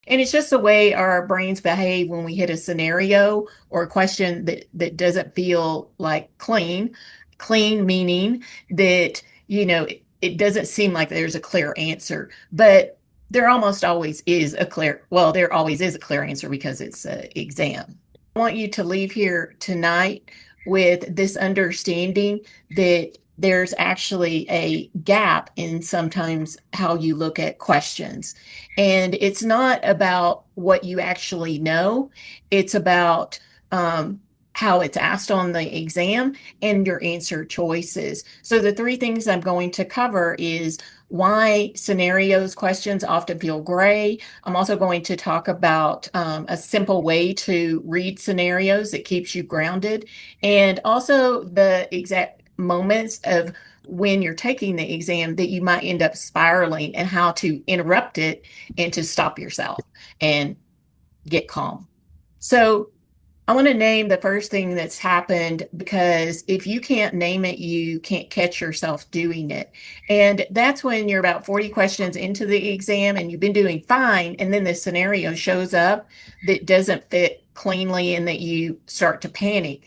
And it's just the way our brains behave when we hit a scenario or a question that doesn't feel like clean. Clean meaning that, it doesn't seem like there's a clear answer, but there always is a clear answer because it's an exam. I want you to leave here tonight with this understanding that there's actually a gap in sometimes how you look at questions. And it's not about what you actually know, it's about how it's asked on the exam and your answer choices. So, the three things I'm going to cover is why scenarios questions often feel gray. I'm also going to talk about a simple way to read scenarios that keeps you grounded, and also the exact moments of when you're taking the exam that you might end up spiraling and how to interrupt it and to stop yourself and get calm. So, I want to name the first thing that's happened because if you can't name it, you can't catch yourself doing it. And that's when you're about 40 questions into the exam and you've been doing fine. And then the scenario shows up that doesn't fit cleanly and that you start to panic.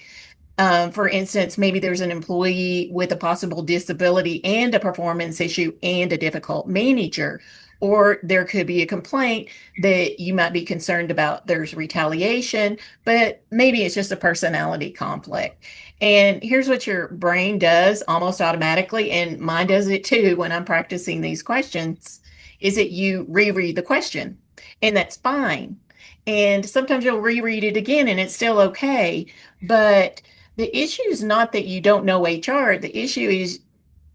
For instance, maybe there's an employee with a possible disability and a performance issue and a difficult manager. Or there could be a complaint that you might be concerned about there's retaliation, but maybe it's just a personality conflict. And here's what your brain does almost automatically, and mine does it too when I'm practicing these questions, is that you reread the question, and that's fine. And sometimes you'll reread it again and it's still okay. But the issue is not that you don't know HR. The issue is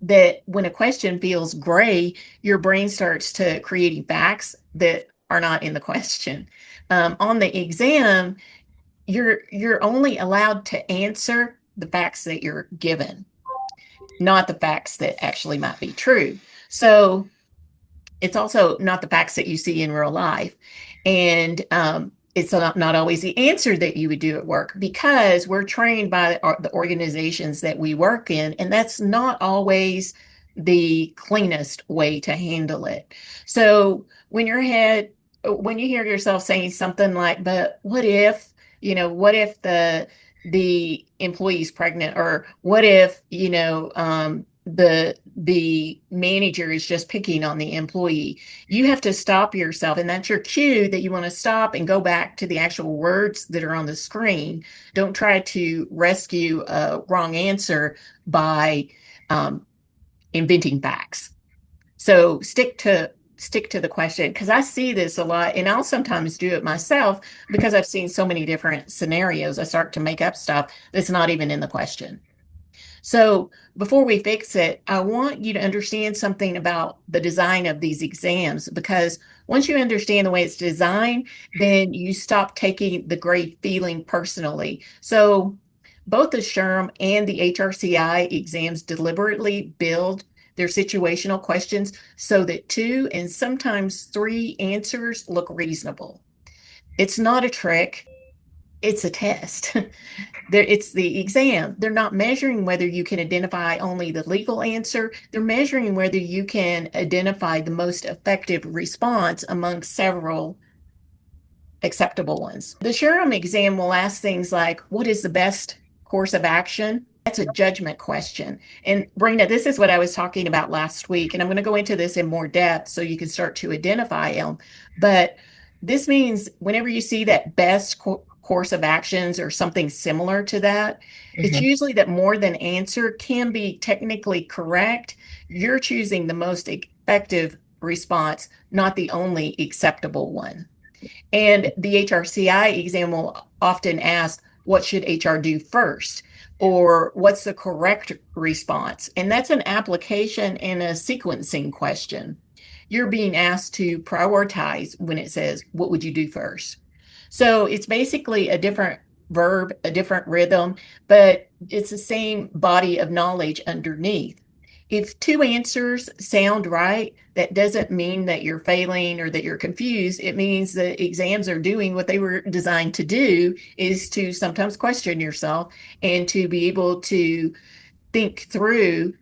that when a question feels gray, your brain starts to creating facts that are not in the question. On the exam, you're only allowed to answer the facts that you're given, not the facts that actually might be true. So it's also not the facts that you see in real life. And it's not always the answer that you would do at work because we're trained by the organizations that we work in, and that's not always the cleanest way to handle it. So when you hear yourself saying something like, "But what if the employee's pregnant, or what if the manager is just picking on the employee," you have to stop yourself. And that's your cue that you want to stop and go back to the actual words that are on the screen. Don't try to rescue a wrong answer by um, inventing facts. So stick to the question, because I see this a lot and I'll sometimes do it myself because I've seen so many different scenarios. I start to make up stuff that's not even in the question. So before we fix it, I want you to understand something about the design of these exams, because once you understand the way it's designed, then you stop taking the grade feeling personally. So both the SHRM and the HRCI exams deliberately build their situational questions so that two and sometimes three answers look reasonable. It's not a trick, it's a test. It's the exam. They're not measuring whether you can identify only the legal answer. They're measuring whether you can identify the most effective response among several acceptable ones. The SHRM exam will ask things like, what is the best course of action? That's a judgment question. And Brina, this is what I was talking about last week, and I'm going to go into this in more depth so you can start to identify them. But this means whenever you see that best course of actions or something similar to that, it's Mhm. usually that more than answer can be technically correct. You're choosing the most effective response, not the only acceptable one. And the HRCI exam will often ask, what should HR do first? Or what's the correct response? And that's an application and a sequencing question. You're being asked to prioritize when it says, what would you do first? So it's basically a different verb, a different rhythm, but it's the same body of knowledge underneath. If two answers sound right, that doesn't mean that you're failing or that you're confused. It means that exams are doing what they were designed to do, is to sometimes question yourself and to be able to think through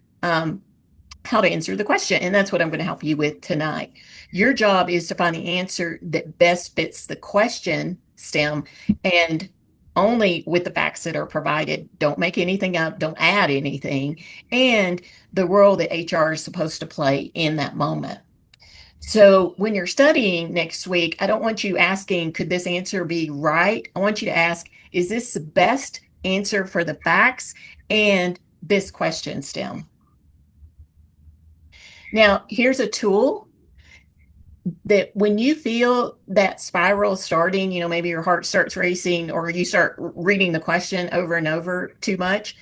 how to answer the question. And that's what I'm going to help you with tonight. Your job is to find the answer that best fits the question stem and only with the facts that are provided. Don't make anything up, don't add anything, and the role that HR is supposed to play in that moment. So when you're studying next week, I don't want you asking, could this answer be right? I want you to ask, is this the best answer for the facts and this question stem? Now, here's a tool that when you feel that spiral starting, maybe your heart starts racing or you start reading the question over and over too much,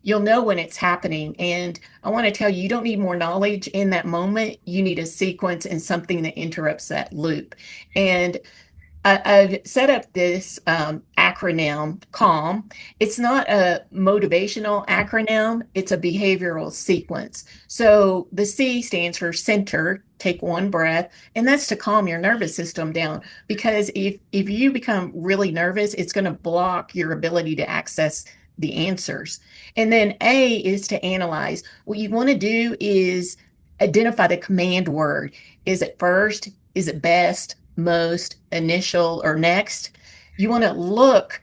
you'll know when it's happening. And I want to tell you, you don't need more knowledge in that moment. You need a sequence and something that interrupts that loop. And I've set up this acronym, CALM. It's not a motivational acronym, it's a behavioral sequence. So the C stands for center, take one breath, and that's to calm your nervous system down. Because if you become really nervous, it's going to block your ability to access the answers. And then A is to analyze. What you want to do is identify the command word. Is it first? Is it best? Most, initial, or next? You want to look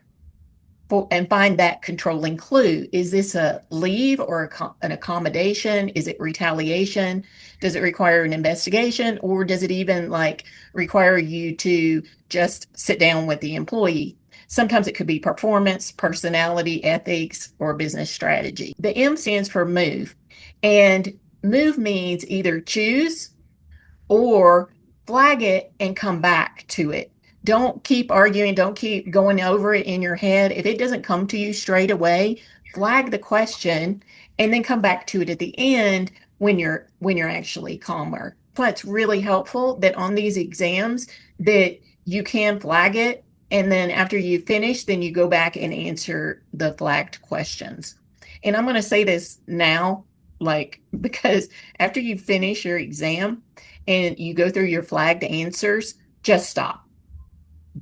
for and find that controlling clue. Is this a leave or an accommodation? Is it retaliation? Does it require an investigation, or does it even require you to just sit down with the employee? Sometimes it could be performance, personality, ethics, or business strategy. The M stands for move, and move means either choose or flag it and come back to it. Don't keep arguing. Don't keep going over it in your head. If it doesn't come to you straight away, flag the question and then come back to it at the end when you're actually calmer. But it's really helpful that on these exams that you can flag it, and then after you finish, then you go back and answer the flagged questions. And I'm going to say this now, because after you finish your exam and you go through your flagged answers, just stop.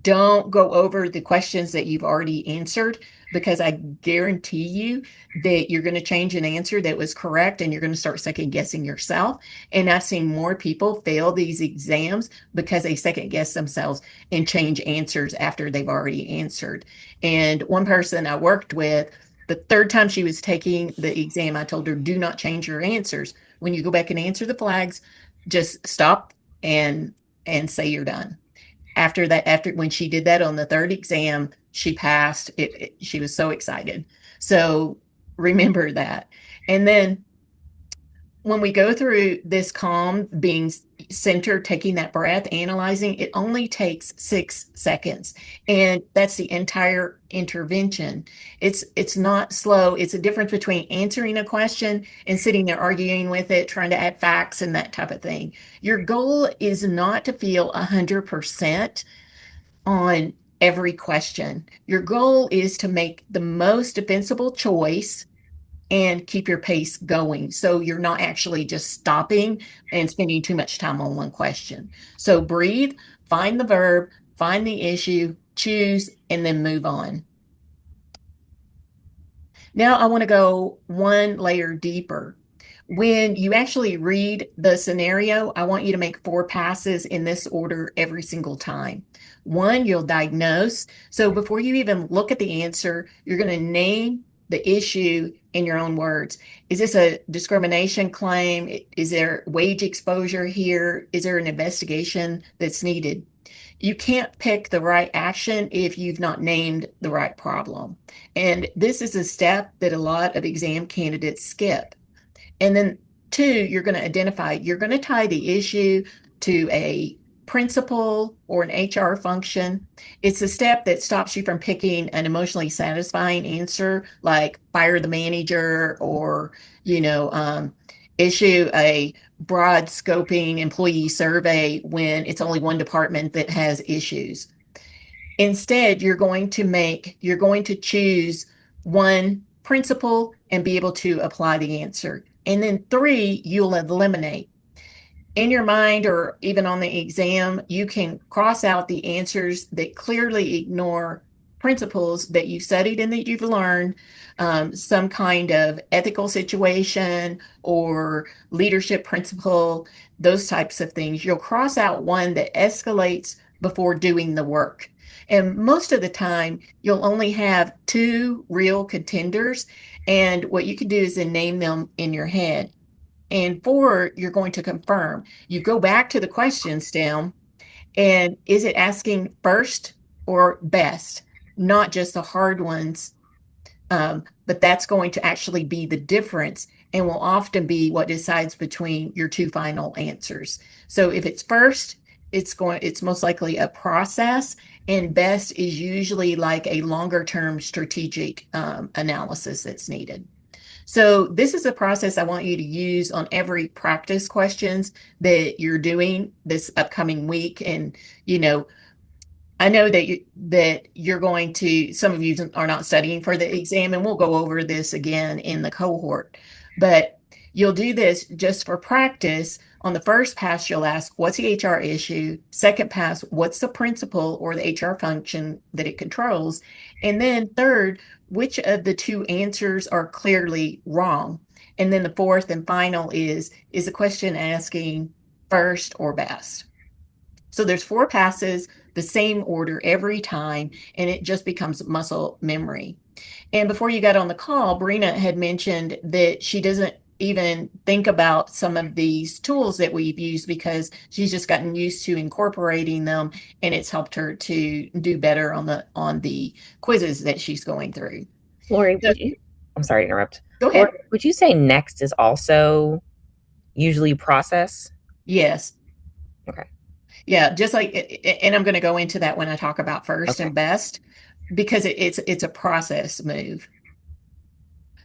Don't go over the questions that you've already answered, because I guarantee you that you're going to change an answer that was correct and you're going to start second guessing yourself. And I've seen more people fail these exams because they second guess themselves and change answers after they've already answered. And one person I worked with, the third time she was taking the exam, I told her, do not change your answers. When you go back and answer the flags, just stop and say you're done. After when she did that on the third exam, she passed. She was so excited. So remember that. And then when we go through this calm, being centered, taking that breath, analyzing, it only takes 6 seconds. And that's the entire intervention. It's not slow. It's a difference between answering a question and sitting there arguing with it, trying to add facts and that type of thing. Your goal is not to feel 100% on every question. Your goal is to make the most defensible choice and keep your pace going. So you're not actually just stopping and spending too much time on one question. So breathe, find the verb, find the issue, choose, and then move on. Now I want to go one layer deeper. When you actually read the scenario, I want you to make 4 passes in this order every single time. 1, you'll diagnose. So before you even look at the answer, you're going to name the issue in your own words. Is this a discrimination claim? Is there wage exposure here? Is there an investigation that's needed? You can't pick the right action if you've not named the right problem. And this is a step that a lot of exam candidates skip. And then 2, you're going to identify, you're going to tie the issue to a principle or an HR function. It's a step that stops you from picking an emotionally satisfying answer, like fire the manager or, issue a broad scoping employee survey when it's only one department that has issues. Instead, you're going to choose one principle and be able to apply the answer. And then 3, you'll eliminate. In your mind or even on the exam, you can cross out the answers that clearly ignore principles that you've studied and that you've learned, some kind of ethical situation or leadership principle, those types of things. You'll cross out one that escalates before doing the work. And most of the time, you'll only have two real contenders. And what you can do is then name them in your head. And four, you're going to confirm. You go back to the question stem, and is it asking first or best? Not just the hard ones, but that's going to actually be the difference and will often be what decides between your two final answers. So if it's first, it's most likely a process, and best is usually like a longer term strategic analysis that's needed. So this is a process I want you to use on every practice questions that you're doing this upcoming week. And, you know, I know that you're going to, some of you are not studying for the exam, and we'll go over this again in the cohort, but you'll do this just for practice. On the first pass, you'll ask, what's the HR issue? Second pass, what's the principle or the HR function that it controls? And then third, which of the two answers are clearly wrong? And then the fourth and final is the question asking first or best? So there's four passes, the same order every time, and it just becomes muscle memory. And before you got on the call, Brina had mentioned that she doesn't even think about some of these tools that we've used because she's just gotten used to incorporating them, and it's helped her to do better on the quizzes that she's going through. Laurie, So, I'm sorry to interrupt. go Laurie, ahead. would you say next is also usually process? Yes. Okay. Yeah, just like, and I'm going to go into that when I talk about first Okay. and best, because it's a process move.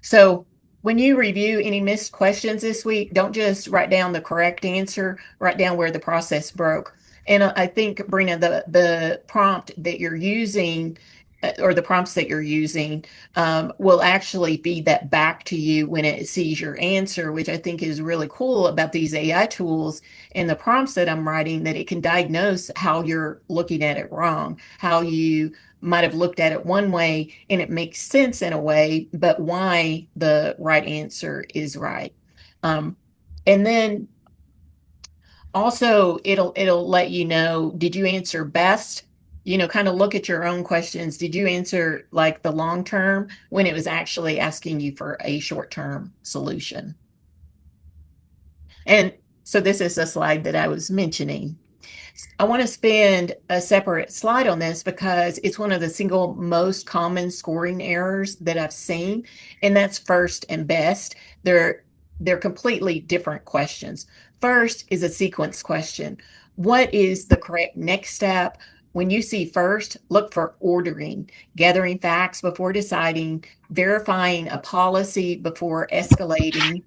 So when you review any missed questions this week, don't just write down the correct answer, write down where the process broke. And I think, Brina, the prompt that you're using, or the prompts that you're using, will actually feed that back to you when it sees your answer, which I think is really cool about these AI tools and the prompts that I'm writing, that it can diagnose how you're looking at it wrong, how you might have looked at it one way and it makes sense in a way, but why the right answer is right. Um, and then also it'll let you know, did you answer best? You know, kind of look at your own questions. Did you answer like the long term when it was actually asking you for a short term solution? And so this is a slide that I was mentioning. I want to spend a separate slide on this because it's one of the single most common scoring errors that I've seen, and that's first and best. They're completely different questions. First is a sequence question. What is the correct next step? When you see first, look for ordering, gathering facts before deciding, verifying a policy before escalating,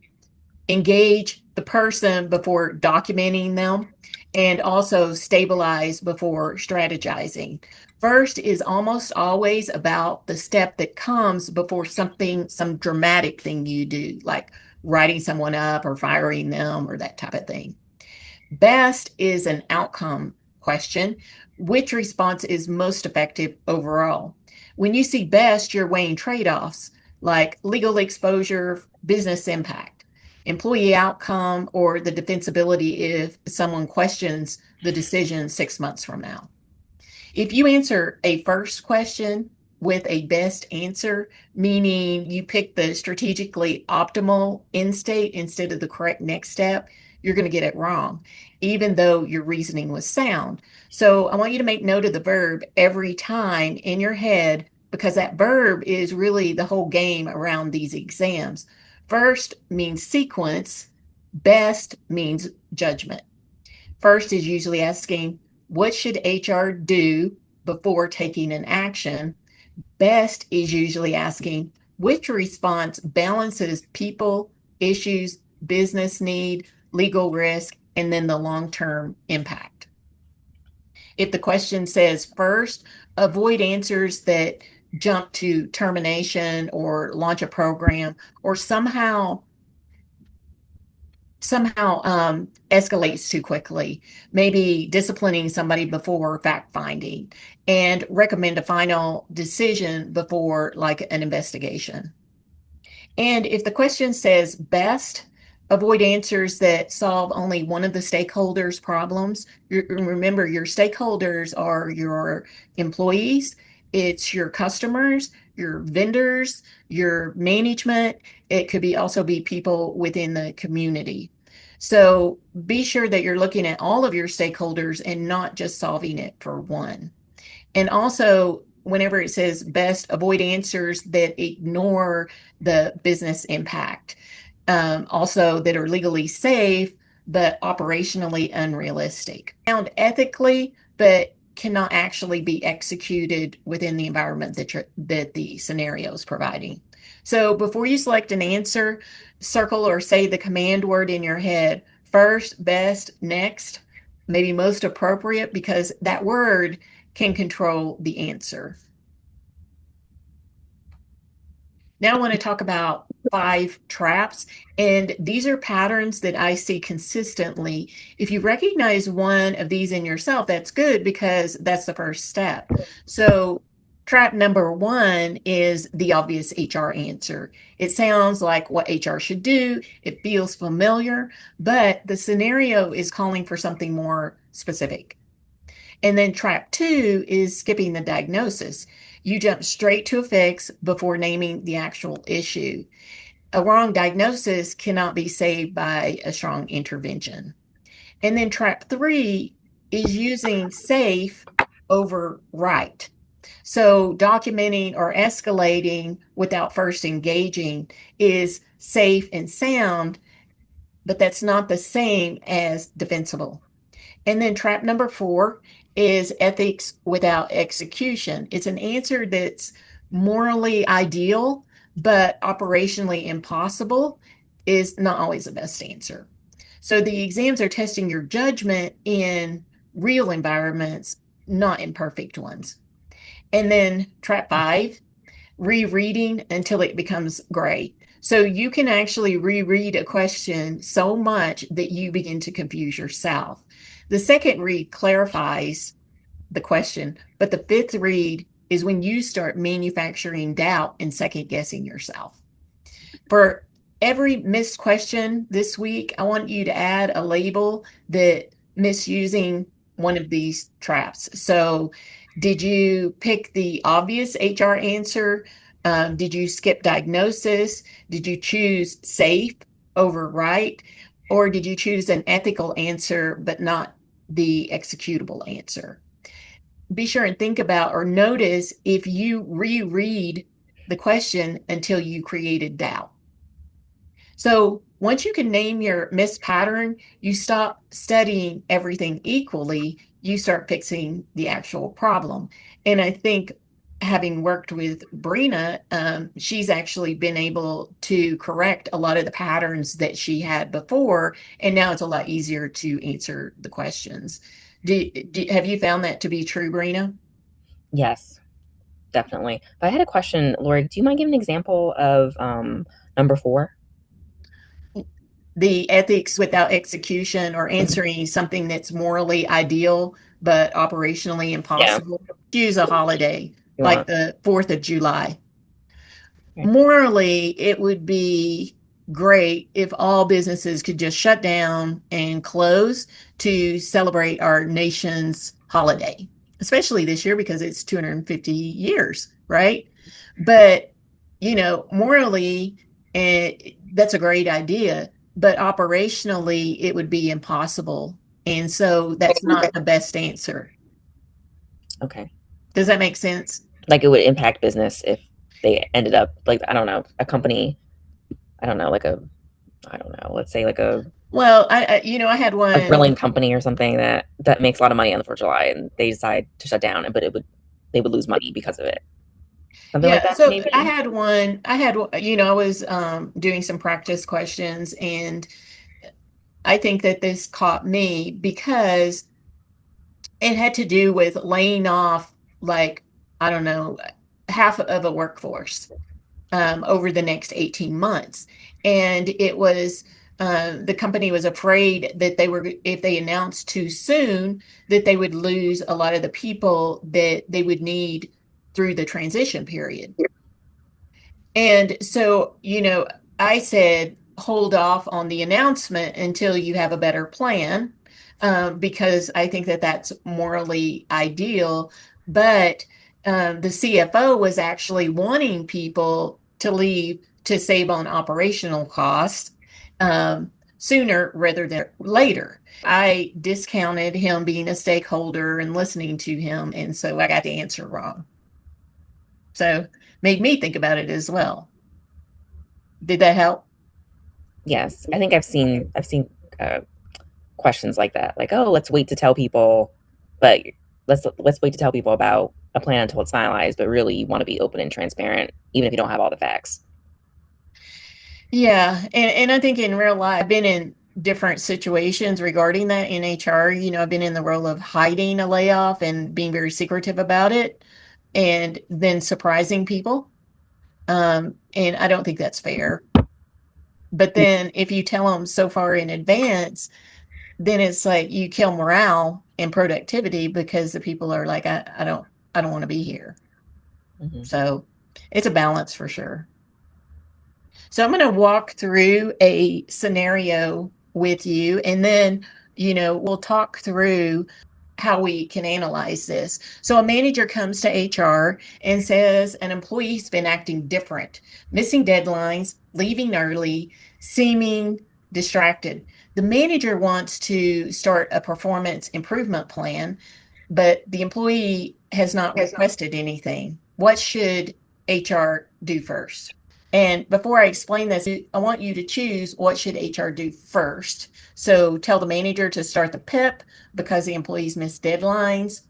engage the person before documenting them, and also stabilize before strategizing. First is almost always about the step that comes before something, some dramatic thing you do, like writing someone up or firing them or that type of thing. Best is an outcome question. Which response is most effective overall? When you see best, you're weighing trade offs like legal exposure, business impact, employee outcome, or the defensibility if someone questions the decision 6 months from now. If you answer a first question with a best answer, meaning you pick the strategically optimal end state instead of the correct next step, you're going to get it wrong, even though your reasoning was sound. So I want you to make note of the verb every time in your head, because that verb is really the whole game around these exams. First means sequence, best means judgment. First is usually asking, what should HR do before taking an action? Best is usually asking, which response balances people, issues, business need, legal risk, and then the long term impact. If the question says first, avoid answers that jump to termination or launch a program or somehow somehow escalates too quickly, maybe disciplining somebody before fact finding, and recommend a final decision before like an investigation. And if the question says best, avoid answers that solve only one of the stakeholders' problems. Remember, your stakeholders are your employees, it's your customers, your vendors, your management. It could be also be people within the community. So be sure that you're looking at all of your stakeholders and not just solving it for one. And also, whenever it says best, avoid answers that ignore the business impact, also that are legally safe, but operationally unrealistic. Found ethically, but cannot actually be executed within the environment that the scenario is providing. So before you select an answer, circle or say the command word in your head first, best, next, maybe most appropriate, because that word can control the answer. Now I want to talk about 5 traps, and these are patterns that I see consistently. If you recognize one of these in yourself, that's good because that's the first step. So trap number 1 is the obvious HR answer. It sounds like what HR should do. It feels familiar, but the scenario is calling for something more specific. And then trap 2 is skipping the diagnosis. You jump straight to a fix before naming the actual issue. A wrong diagnosis cannot be saved by a strong intervention. And then trap 3 is using safe over right. So documenting or escalating without first engaging is safe and sound, but that's not the same as defensible. And then trap number 4 is ethics without execution. It's an answer that's morally ideal, but operationally impossible is not always the best answer. So the exams are testing your judgment in real environments, not in perfect ones. And then trap 5, rereading until it becomes gray. So you can actually reread a question so much that you begin to confuse yourself. The second read clarifies the question, but the fifth read is when you start manufacturing doubt and second guessing yourself. For every missed question this week, I want you to add a label that misusing one of these traps. So, did you pick the obvious HR answer? Did you skip diagnosis? Did you choose safe over right? Or did you choose an ethical answer but not the executable answer? Be sure and think about or notice if you reread the question until you created doubt. So once you can name your missed pattern, you stop studying everything equally, you start fixing the actual problem. And I think having worked with Brina, she's actually been able to correct a lot of the patterns that she had before, and now it's a lot easier to answer the questions. Have you found that to be true, Brina? Yes, definitely. But I had a question, Lori. Do you mind giving an example of number 4? The ethics without execution or answering something that's morally ideal but operationally Yeah, impossible. Choose a holiday you like want. the 4th of July. Okay. Morally, it would be great if all businesses could just shut down and close to celebrate our nation's holiday, especially this year because it's 250 years, right? But, morally, that's a great idea, but operationally, it would be impossible. And so that's not the best answer. Okay. Does that make sense? Like it would impact business if they ended up like, I don't know, a company, I don't know, like a, I don't know, let's say like Well, I had a one. grilling company or something that makes a lot of money on the 4th of July, and they decide to shut down, but they would lose money because of it. Something like Yeah, that, so I maybe. had one. I was doing some practice questions, and I think that this caught me because it had to do with laying off, like, I don't know, half of a workforce over the next 18 months. And it was The company was afraid that if they announced too soon, that they would lose a lot of the people that they would need through the transition period. And so, I said, hold off on the announcement until you have a better plan, because I think that that's morally ideal. But the CFO was actually wanting people to leave to save on operational costs sooner rather than later. I discounted him being a stakeholder and listening to him. And so I got the answer wrong. So made me think about it as well. Did that help? Yes, I think I've seen uh, questions like that, like, oh, let's wait to tell people, but let's wait to tell people about a plan until it's finalized. But really, you want to be open and transparent, even if you don't have all the facts. Yeah, and I think in real life, I've been in different situations regarding that in HR. I've been in the role of hiding a layoff and being very secretive about it, and then surprising people. And I don't think that's fair. But then if you tell them so far in advance, then it's like you kill morale and productivity because the people are like, I don't want to be here. Mm-hmm. So it's a balance for sure. So I'm going to walk through a scenario with you, and then, we'll talk through how we can analyze this. So a manager comes to HR and says an employee's been acting different, missing deadlines, leaving early, seeming distracted. The manager wants to start a performance improvement plan, but the employee has not requested anything. What should HR do first? And before I explain this, I want you to choose what should HR do first. So tell the manager to start the PIP because the employees missed deadlines,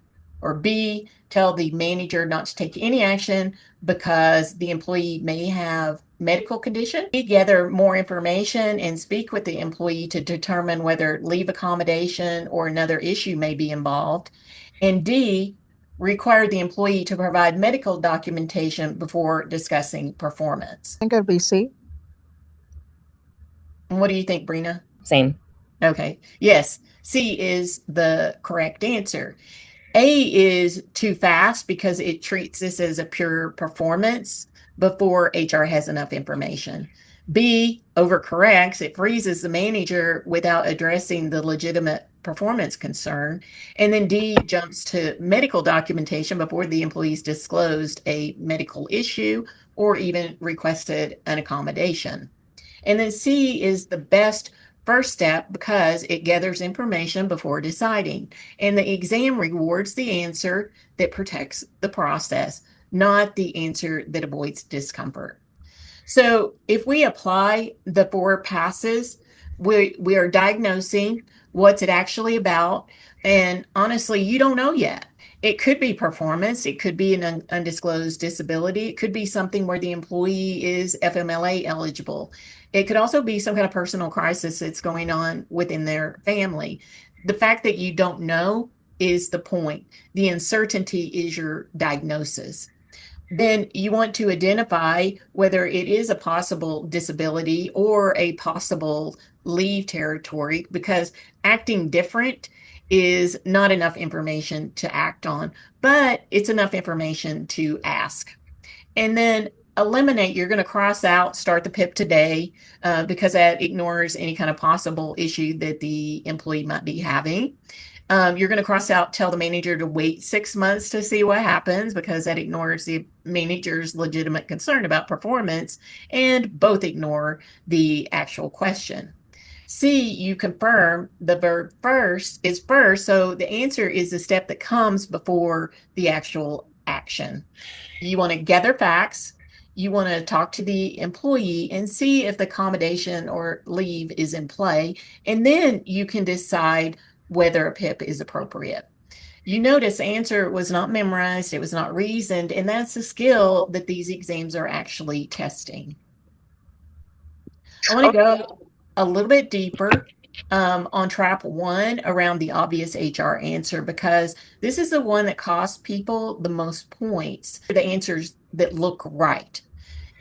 or B, tell the manager not to take any action because the employee may have medical condition. B, gather more information and speak with the employee to determine whether leave accommodation or another issue may be involved. And D, require the employee to provide medical documentation before discussing performance. Think it'd be C. And what do you think, Brina? Same. Okay. Yes, C is the correct answer. A is too fast because it treats this as a pure performance before HR has enough information. B overcorrects, it freezes the manager without addressing the legitimate performance concern. And then D jumps to medical documentation before the employees disclosed a medical issue or even requested an accommodation. And then C is the best first step because it gathers information before deciding. And the exam rewards the answer that protects the process, not the answer that avoids discomfort. So if we apply the four passes, we are diagnosing what's it actually about. And honestly, you don't know yet. It could be performance. It could be an undisclosed disability. It could be something where the employee is FMLA eligible. It could also be some kind of personal crisis that's going on within their family. The fact that you don't know is the point. The uncertainty is your diagnosis. Then you want to identify whether it is a possible disability or a possible leave territory, because acting different is not enough information to act on, but it's enough information to ask. And then eliminate, you're going to cross out, start the PIP today, because that ignores any kind of possible issue that the employee might be having. You're going to cross out, tell the manager to wait 6 months to see what happens because that ignores the manager's legitimate concern about performance, and both ignore the actual question. C, you confirm the verb first is first. So the answer is the step that comes before the actual action. You want to gather facts. You want to talk to the employee and see if the accommodation or leave is in play. And then you can decide whether a PIP is appropriate. You notice answer was not memorized, it was not reasoned, and that's a skill that these exams are actually testing. I want to go a little bit deeper on trap one around the obvious HR answer, because this is the one that costs people the most points for the answers that look right.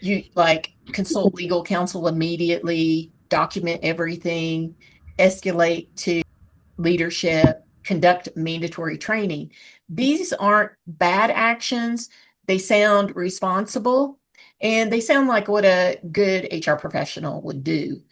You like consult legal counsel immediately, document everything, escalate to leadership, conduct mandatory training. These aren't bad actions. They sound responsible and they sound like what a good HR professional would do.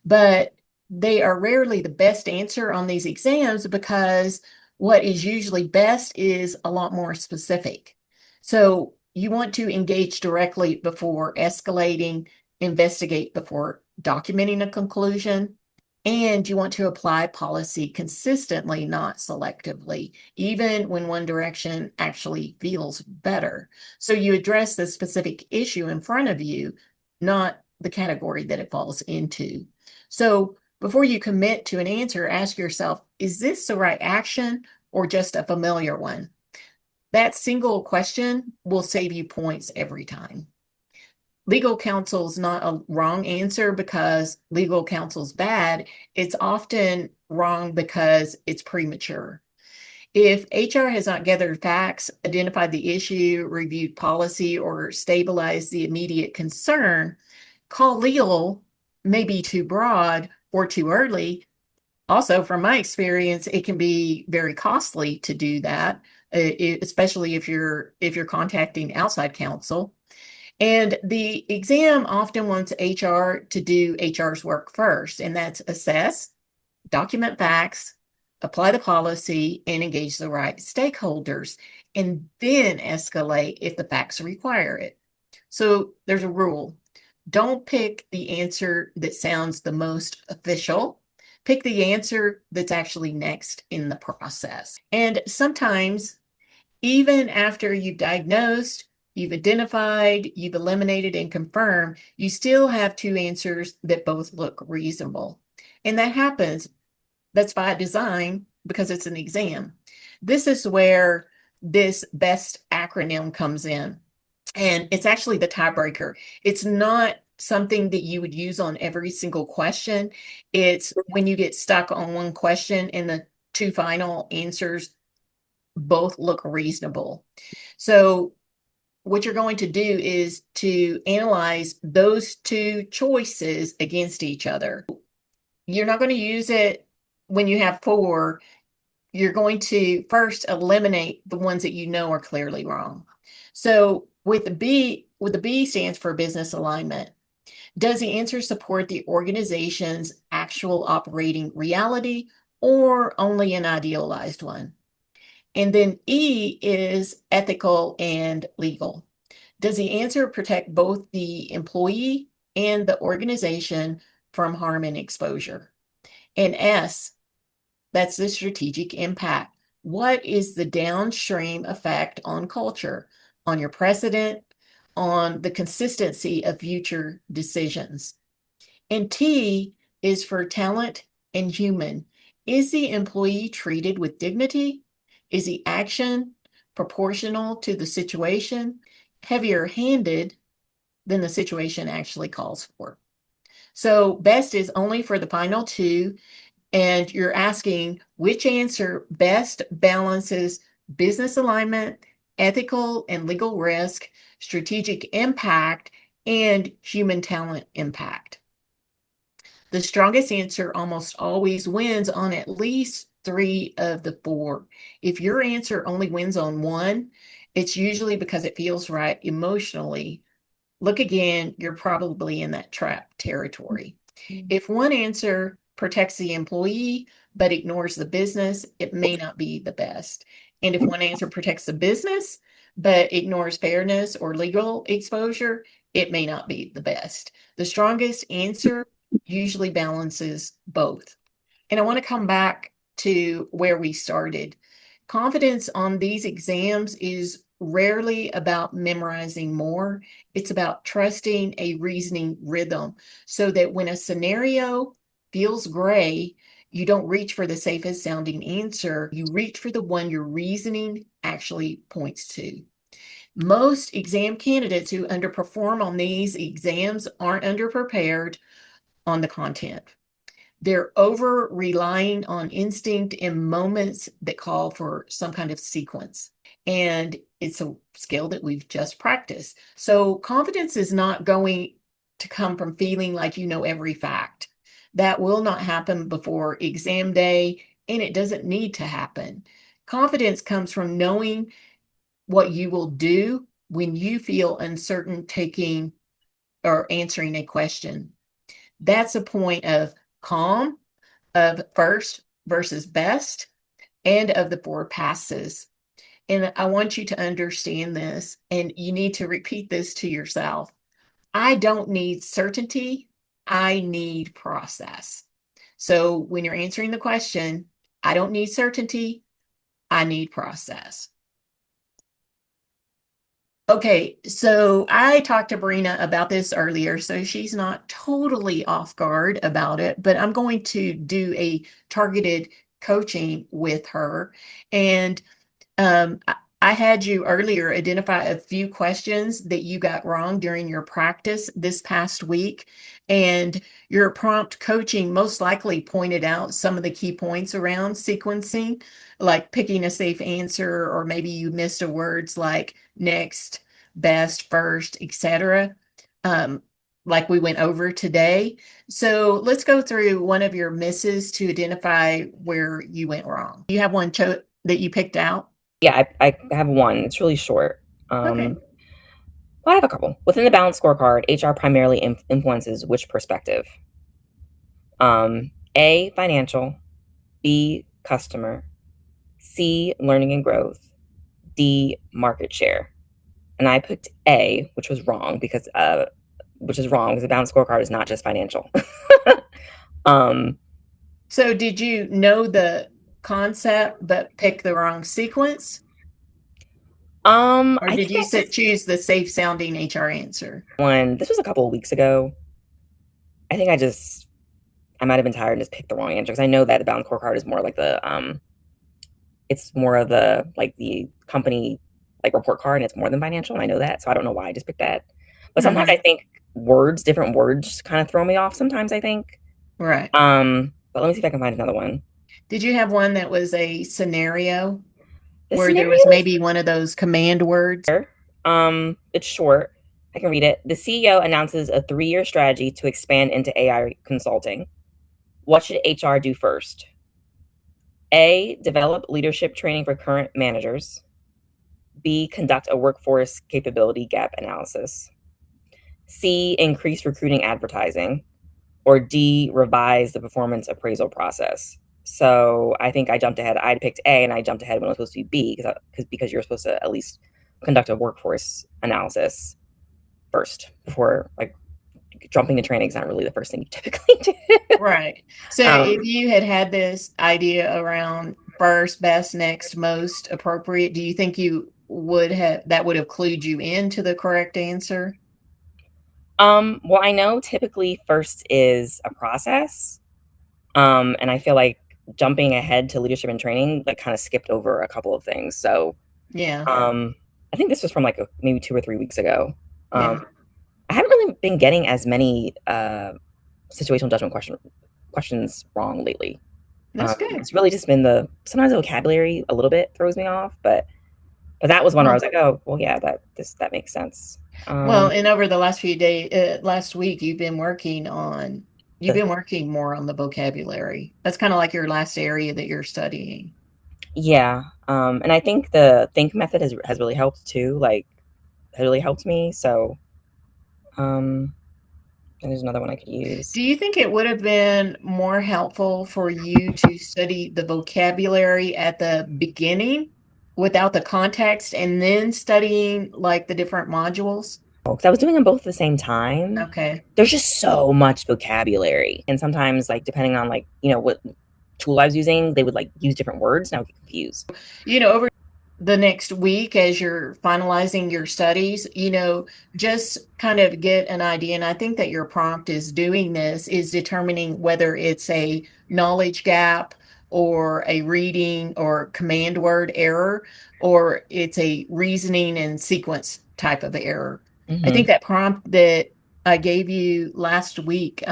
But they are rarely the best answer on these exams because what is usually best is a lot more specific. So you want to engage directly before escalating, investigate before documenting a conclusion, and you want to apply policy consistently, not selectively, even when one direction actually feels better. So you address the specific issue in front of you, not the category that it falls into. So before you commit to an answer, ask yourself, is this the right action or just a familiar one? That single question will save you points every time. Legal counsel is not a wrong answer because legal counsel's bad. It's often wrong because it's premature. If HR has not gathered facts, identified the issue, reviewed policy, or stabilized the immediate concern, call legal may be too broad or too early. Also, from my experience, it can be very costly to do that, especially if you're contacting outside counsel. And the exam often wants HR to do HR's work first, and that's assess, document facts, apply the policy, and engage the right stakeholders, and then escalate if the facts require it. So there's a rule. Don't pick the answer that sounds the most official. Pick the answer that's actually next in the process. And sometimes even after you've diagnosed, you've identified, you've eliminated and confirmed, you still have two answers that both look reasonable. And that happens. That's by design because it's an exam. This is where this BEST acronym comes in. And it's actually the tiebreaker. It's not something that you would use on every single question. It's when you get stuck on one question and the two final answers both look reasonable. So what you're going to do is to analyze those two choices against each other. You're not going to use it when you have four. You're going to first eliminate the ones that you know are clearly wrong. So with the B stands for business alignment. Does the answer support the organization's actual operating reality or only an idealized one? And then E is ethical and legal. Does the answer protect both the employee and the organization from harm and exposure? And S, that's the strategic impact. What is the downstream effect on culture, on your precedent, on the consistency of future decisions? And T is for talent and human. Is the employee treated with dignity? Is the action proportional to the situation, heavier handed than the situation actually calls for? So best is only for the final two, and you're asking which answer best balances business alignment, ethical and legal risk, strategic impact, and human talent impact. The strongest answer almost always wins on at least three of the four. If your answer only wins on one, it's usually because it feels right emotionally. Look again, you're probably in that trap territory. If one answer protects the employee but ignores the business, it may not be the best. And if one answer protects the business but ignores fairness or legal exposure, it may not be the best. The strongest answer usually balances both. And I want to come back to where we started. Confidence on these exams is rarely about memorizing more. It's about trusting a reasoning rhythm so that when a scenario feels gray, you don't reach for the safest sounding answer. You reach for the one your reasoning actually points to. Most exam candidates who underperform on these exams aren't underprepared on the content. They're over relying on instinct in moments that call for some kind of sequence. And it's a skill that we've just practiced. So confidence is not going to come from feeling like you know every fact. That will not happen before exam day, and it doesn't need to happen. Confidence comes from knowing what you will do when you feel uncertain taking or answering a question. That's a point of calm, of first versus best, and of the four passes. And I want you to understand this, and you need to repeat this to yourself. I don't need certainty, I need process. So when you're answering the question, I don't need certainty, I need process. Okay, so I talked to Brina about this earlier, so she's not totally off guard about it, but I'm going to do a targeted coaching with her. And I had you earlier identify a few questions that you got wrong during your practice this past week. And your prompt coaching most likely pointed out some of the key points around sequencing, like picking a safe answer, or maybe you missed a words like next, best, first, etc. Um, like we went over today. So let's go through one of your misses to identify where you went wrong. You have one that you picked out? Yeah, I have one. It's really short. Okay. Well, I have a couple. Within the balanced scorecard, HR primarily influences which perspective? A, financial, B, customer, C, learning and growth, D, market share. And I picked A, which is wrong because the balanced scorecard is not just financial. um, So did you know the concept but pick the wrong sequence? Or I did think you I just choose the safe sounding HR answer? one. This was a couple of weeks ago. I think I might have been tired and just picked the wrong answer because I know that the balanced scorecard is more like it's more of the company like report card and it's more than financial. And I know that, so I don't know why I just picked that. But sometimes I Mhm. think different words, kind of throw me off. Sometimes I think. Right. But let me see if I can find another one. Did you have one that was a scenario The where there scenario was maybe one of those command words? here. It's short. I can read it. The CEO announces a 3-year strategy to expand into AI consulting. What should HR do first? A, develop leadership training for current managers. B, conduct a workforce capability gap analysis. C, increase recruiting advertising. Or D, revise the performance appraisal process. So I think I jumped ahead. I picked A and I jumped ahead when it was supposed to be B because you're supposed to at least conduct a workforce analysis first before like jumping to training is not really the first thing you typically do. Right. So if um, you had had this idea around first, best, next, most appropriate, do you think you would have that would have clued you into the correct answer? well, I know typically first is a process. And I feel like jumping ahead to leadership and training like kind of skipped over a couple of things. So Yeah. I think this was from like maybe 2 or 3 weeks ago. Um, Yeah. I haven't really been getting as many situational judgment questions wrong lately. That's good. It's really just been sometimes the vocabulary a little bit throws me off, but that was one where I was Well, like, oh, well, yeah, that makes sense. well, and over the last few days, last week, you've The been working more on the vocabulary. That's kind of like your last area that you're studying. Yeah, and I think the think method has really helped too. Like, it really helped me. So, um, and there's another one I could use. Do you think it would have been more helpful for you to study the vocabulary at the beginning without the context and then studying like the different modules? Because I was doing them both at the same time. Okay. There's just so much vocabulary, and sometimes, like, depending on like what tool I was using, they would like use different words, and I would get confused. Over the next week as you're finalizing your studies, just kind of get an idea. And I think that your prompt is doing this, is determining whether it's a knowledge gap or a reading or command word error, or it's a reasoning and sequence type of error. I Hmm. think that prompt that I gave you last week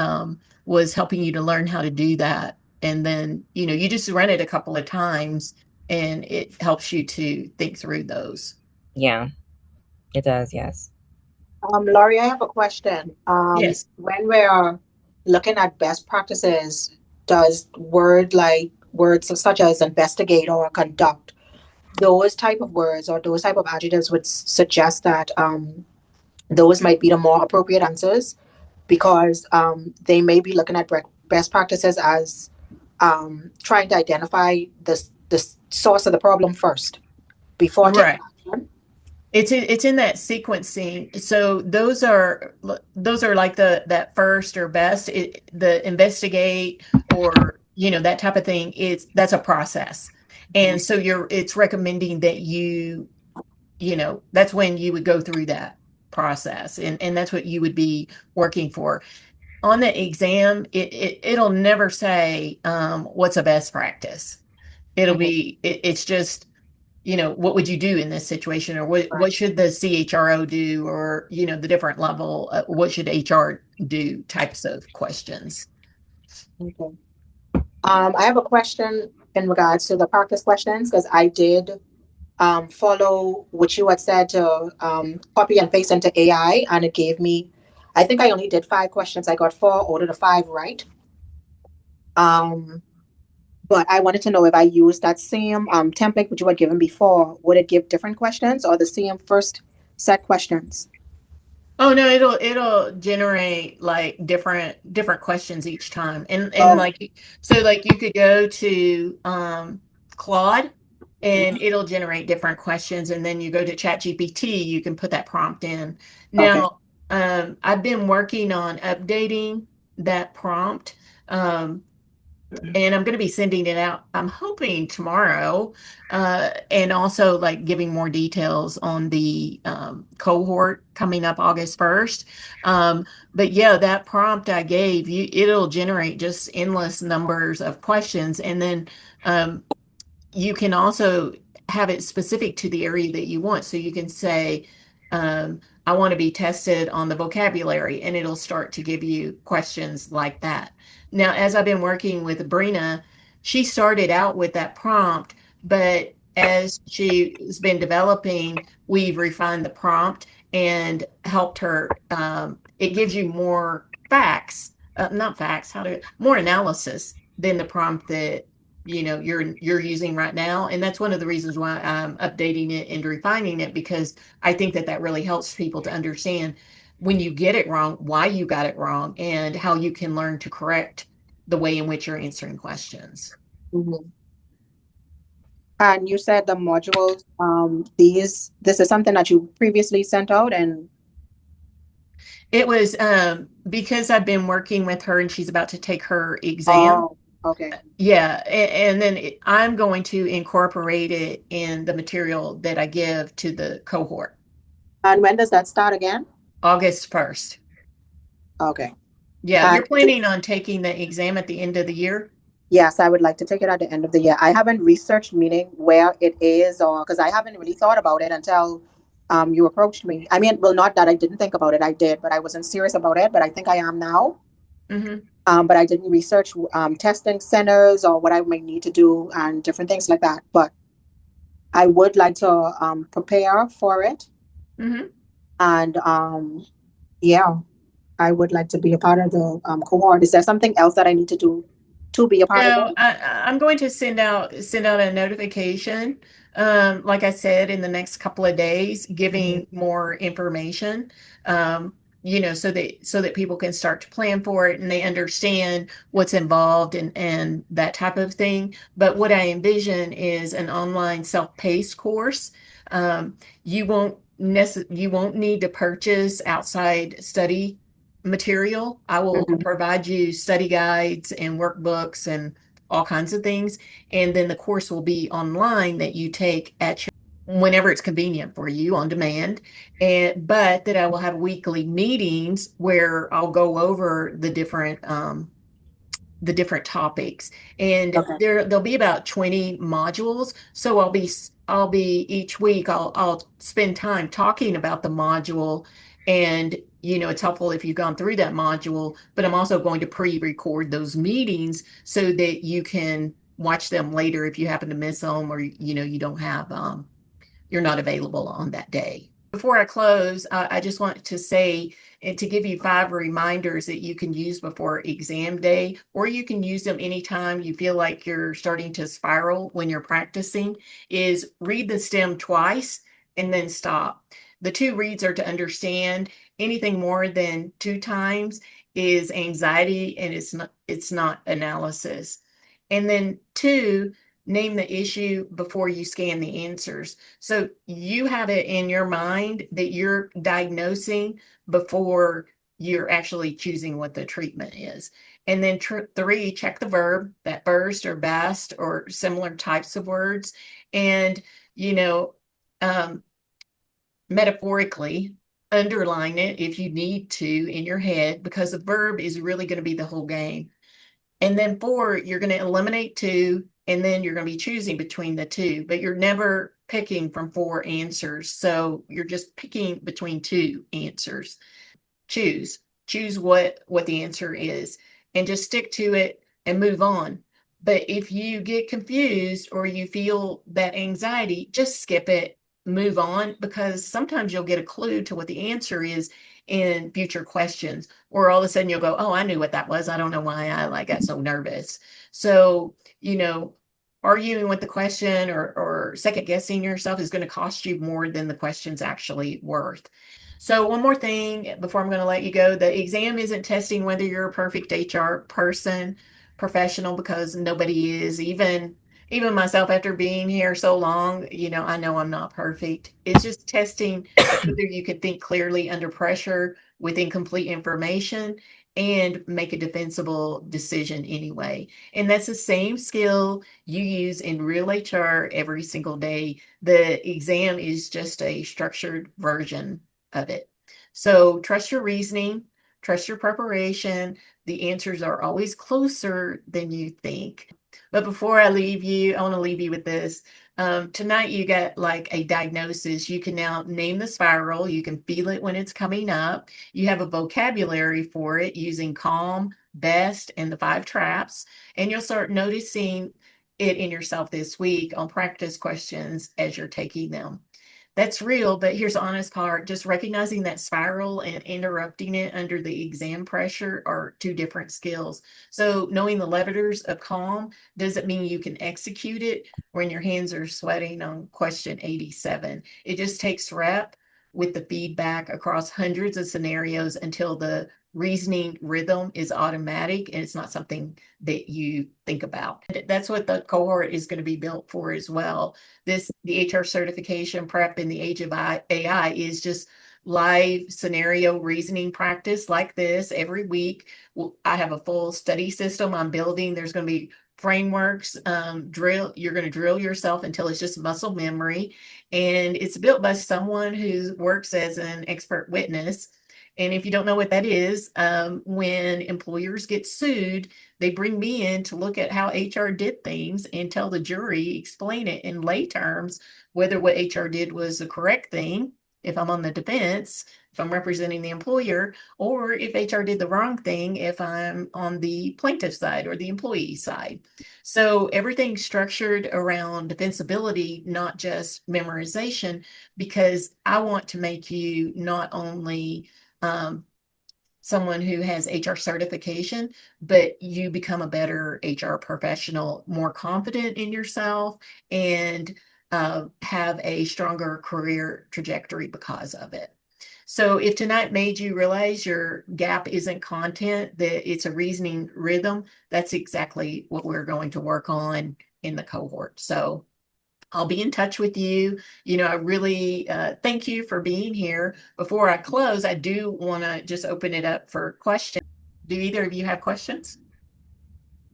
was helping you to learn how to do that. And then, you just run it a couple of times and it helps you to think through those. Yeah, it does. Yes. Laurie, I have a question. Yes. When we're looking at best practices, does words such as investigate or conduct, those type of words or those type of adjectives would suggest that those might be the more appropriate answers because they may be looking at best practices as trying to identify the source of the problem first before taking Right. action. It's in that sequencing. So those are like the that first or best, the investigate or that type of thing. That's a process. And so it's recommending that that's when you would go through that process, and that's what you would be working for. On the exam, it'll never say what's a best practice. Mhm. It's just, what would you do in this situation, or Right. what should the CHRO do, or the different level, what should HR do, types of questions. Okay. I have a question in regards to the practice questions because I did follow what you had said to copy and paste into AI, and it gave me, I think I only did 5 questions. I got 4 out of the 5 right. Um, but I wanted to know if I used that same template which you had given before, would it give different questions or the same first set questions? Oh no, it'll generate like different questions each time. And Oh, like, so like you could go to Claude, and mhm. it'll generate different questions, and then you go to ChatGPT, you can put that prompt in. Okay. Now, I've been working on updating that prompt. Um, and I'm going to be sending it out, I'm hoping tomorrow, and also like giving more details on the cohort coming up August 1st. But yeah, that prompt I gave you, it'll generate just endless numbers of questions. And then um, you can also have it specific to the area that you want. So you can say, I want to be tested on the vocabulary, and it'll start to give you questions like that. Now, as I've been working with Brina, she started out with that prompt, but as she's been developing, we've refined the prompt and helped her. It gives you more facts, not facts, more analysis than the prompt that you're using right now. And that's one of the reasons why I'm updating it and refining it, because I think that that really helps people to understand when you get it wrong, why you got it wrong, and how you can learn to correct the way in which you're answering questions. Mhm. And you said the modules, this is something that you previously sent out and, It was because I've been working with her and she's about to take her exam. oh, okay. Yeah, and then I'm going to incorporate it in the material that I give to the cohort. And when does that start again? August 1st. Okay. Yeah, And you're planning on taking the exam at the end of the year? yes, I would like to take it at the end of the year. I haven't researched meaning where it is or because I haven't really thought about it until you approached me. I mean, well, not that I didn't think about it, I did, but I wasn't serious about it, but I think I am now. Hmm. But I didn't research testing centers or what I might need to do and different things like that. But I would like to prepare for it. Hmm. And yeah, I would like to be a part of the cohort. Is there something else that I need to do to be a part of No, it? I'm going to send out a notification, like I said, in the next couple of days, Mhm. giving more information, so that people can start to plan for it and they understand what's involved and that type of thing. But what I envision is an online self-paced course. You won't need to purchase outside study material. I will Mhm. provide you study guides and workbooks and all kinds of things. And then the course will be online that you take at whenever it's convenient for you on demand. But that I will have weekly meetings where I'll go over the different topics, and Okay. there'll be about 20 modules. So I'll be each week, I'll spend time talking about the module. And it's helpful if you've gone through that module, but I'm also going to pre-record those meetings so that you can watch them later if you happen to miss them, or you don't have you're not available on that day. Before I close, I just want to say and to give you 5 reminders that you can use before exam day, or you can use them anytime you feel like you're starting to spiral when you're practicing, is read the stem twice and then stop. The 2 reads are to understand. Anything more than 2 times is anxiety, and it's not analysis. And then 2, name the issue before you scan the answers. So you have it in your mind that you're diagnosing before you're actually choosing what the treatment is. And then 3, check the verb, that burst or best or similar types of words. And, you know, metaphorically, underline it if you need to in your head, because the verb is really going to be the whole game. And then 4, you're going to eliminate 2, and then you're going to be choosing between the 2, but you're never picking from 4 answers. So you're just picking between 2 answers. Choose what the answer is, and just stick to it and move on. But if you get confused or you feel that anxiety, just skip it, move on, because sometimes you'll get a clue to what the answer is in future questions, or all of a sudden you'll go, oh, I knew what that was. I don't know why I got so nervous. So, arguing with the question or second guessing yourself is going to cost you more than the question's actually worth. So one more thing before I'm going to let you go, the exam isn't testing whether you're a perfect HR professional, because nobody is. Even myself, after being here so long, I know I'm not perfect. It's just testing whether you can think clearly under pressure with incomplete information and make a defensible decision anyway. And that's the same skill you use in real HR every single day. The exam is just a structured version of it. So trust your reasoning, trust your preparation. The answers are always closer than you think. But before I leave you, I want to leave you with this. Tonight you got like a diagnosis. You can now name the spiral. You can feel it when it's coming up. You have a vocabulary for it using calm, best, and the 5 traps. And you'll start noticing it in yourself this week on practice questions as you're taking them. That's real, but here's the honest part. Just recognizing that spiral and interrupting it under the exam pressure are 2 different skills. So knowing the levers of calm doesn't mean you can execute it when your hands are sweating on question 87. It just takes rep with the feedback across hundreds of scenarios until the reasoning rhythm is automatic and it's not something that you think about. That's what the cohort is going to be built for as well. The HR certification prep in the age of AI is just live scenario reasoning practice like this every week. I have a full study system I'm building. There's going to be frameworks, you're going to drill yourself until it's just muscle memory. And it's built by someone who works as an expert witness. And if you don't know what that is, when employers get sued, they bring me in to look at how HR did things and tell the jury, explain it in lay terms, whether what HR did was the correct thing, if I'm on the defense, if I'm representing the employer, or if HR did the wrong thing, if I'm on the plaintiff side or the employee side. So everything's structured around defensibility, not just memorization, because I want to make you not only someone who has HR certification, but you become a better HR professional, more confident in yourself, and have a stronger career trajectory because of it. So if tonight made you realize your gap isn't content, that it's a reasoning rhythm, that's exactly what we're going to work on in the cohort. So I'll be in touch with you. I really thank you for being here. Before I close, I do want to just open it up for questions. Do either of you have questions?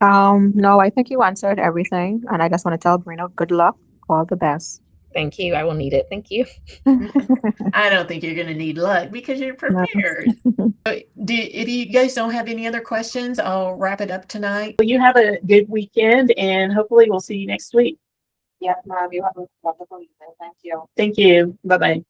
No, I think you answered everything, and I just want to tell Bruno good luck, all the best. Thank you. I will need it. Thank you. I don't think you're going to need luck because you're prepared. If you guys don't have any other questions, I'll wrap it up tonight. Well, you have a good weekend, and hopefully we'll see you next week. Yep, Mom, you have a wonderful evening. Thank you. Thank you. Bye-bye.